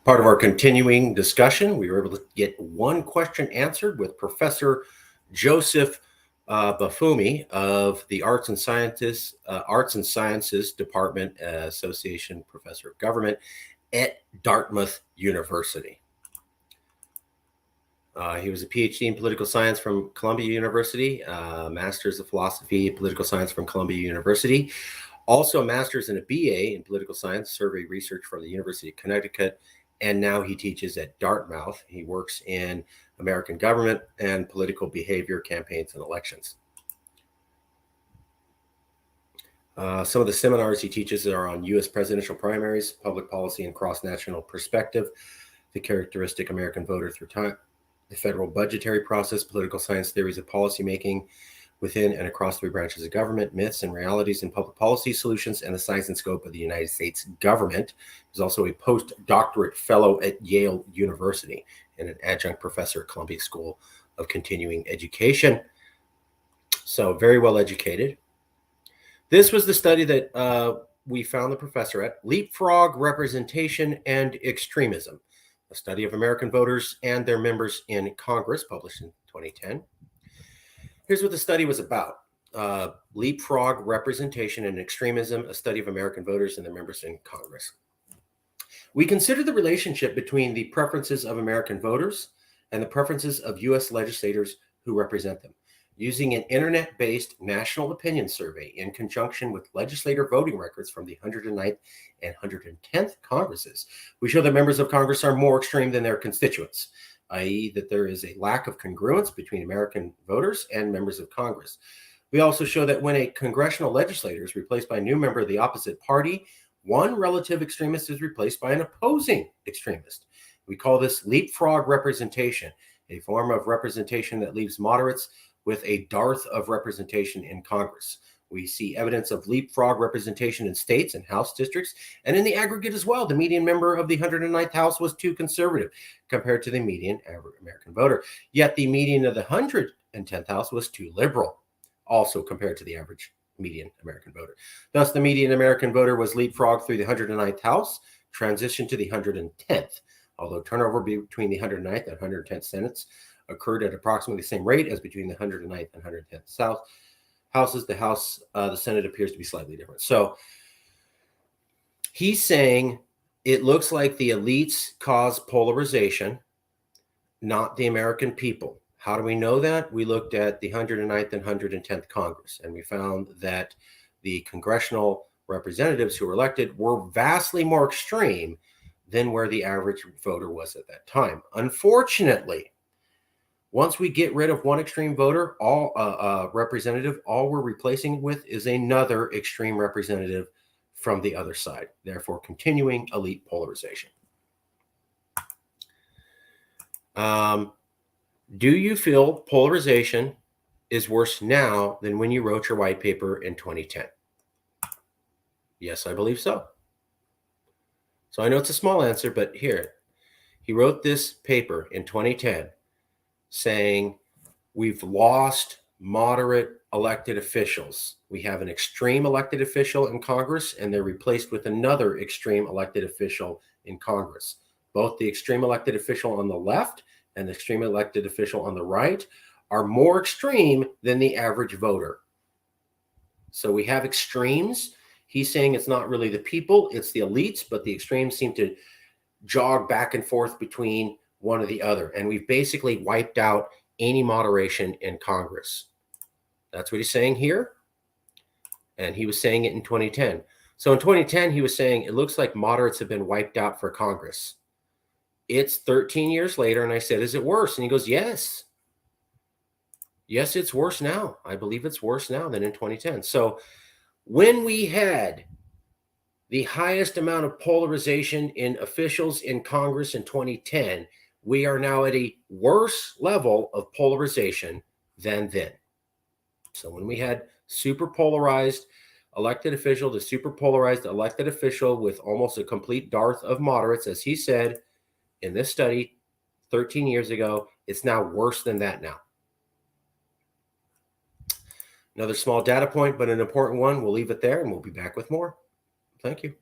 Part of our continuing discussion, we were able to get one question answered with Professor Joseph Bafumi of the Arts and Sciences Department, Association Professor of Government at Dartmouth University. He was a PhD in political science from Columbia University, Master's of Philosophy and Political Science from Columbia University, also a master's and a BA in political science, survey research from the University of Connecticut, and now he teaches at Dartmouth. He works in American government and political behavior, campaigns, and elections. Some of the seminars he teaches are on U.S. presidential primaries, public policy and cross-national perspective, the characteristic American voter through time, the federal budgetary process, political science theories of policymaking within and across three branches of government, myths and realities in public policy solutions, and the size and scope of the United States government. He's also a postdoctorate fellow at Yale University and an adjunct professor at Columbia School of Continuing Education. So very well educated. This was the study that we found the professor at, Leapfrog Representation and Extremism, a study of American voters and their members in Congress, published in 2010. Here's what the study was about. Leapfrog Representation and Extremism, a study of American voters and their members in Congress. We consider the relationship between the preferences of American voters and the preferences of U.S. legislators who represent them. Using an internet-based national opinion survey in conjunction with legislator voting records from the 109th and 110th Congresses, we show that members of Congress are more extreme than their constituents, i.e. that there is a lack of congruence between American voters and members of Congress. We also show that when a congressional legislator is replaced by a new member of the opposite party, one relative extremist is replaced by an opposing extremist. We call this leapfrog representation, a form of representation that leaves moderates with a dearth of representation in Congress. We see evidence of leapfrog representation in states and House districts, and in the aggregate as well. The median member of the 109th House was too conservative compared to the median average American voter. Yet the median of the 110th House was too liberal, also compared to the average median American voter. Thus, the median American voter was leapfrogged through the 109th House, transitioned to the 110th, although turnover between the 109th and 110th Senates occurred at approximately the same rate as between the 109th and 110th Houses. The Senate appears to be slightly different. So he's saying it looks like the elites cause polarization, not the American people. How do we know that? We looked at the 109th and 110th Congress, and we found that the congressional representatives who were elected were vastly more extreme than where the average voter was at that time. Unfortunately, once we get rid of one extreme voter, representative, all we're replacing with is another extreme representative from the other side, therefore continuing elite polarization. Do you feel polarization is worse now than when you wrote your white paper in 2010? Yes, I believe so. So I know it's a small answer, but here, he wrote this paper in 2010 saying we've lost moderate elected officials. We have an extreme elected official in Congress, and they're replaced with another extreme elected official in Congress. Both the extreme elected official on the left and the extreme elected official on the right are more extreme than the average voter. So we have extremes. He's saying it's not really the people, it's the elites, but the extremes seem to jog back and forth between one or the other. And we've basically wiped out any moderation in Congress. That's what he's saying here. And he was saying it in 2010. So in 2010, he was saying it looks like moderates have been wiped out for Congress. It's 13 years later, and I said, is it worse? And he goes, yes. Yes, it's worse now. I believe it's worse now than in 2010. So when we had the highest amount of polarization in officials in Congress in 2010, we are now at a worse level of polarization than then. So when we had super polarized elected official to super polarized elected official with almost a complete dearth of moderates, as he said in this study 13 years ago, it's now worse than that now. Another small data point, but an important one. We'll leave it there and we'll be back with more. Thank you.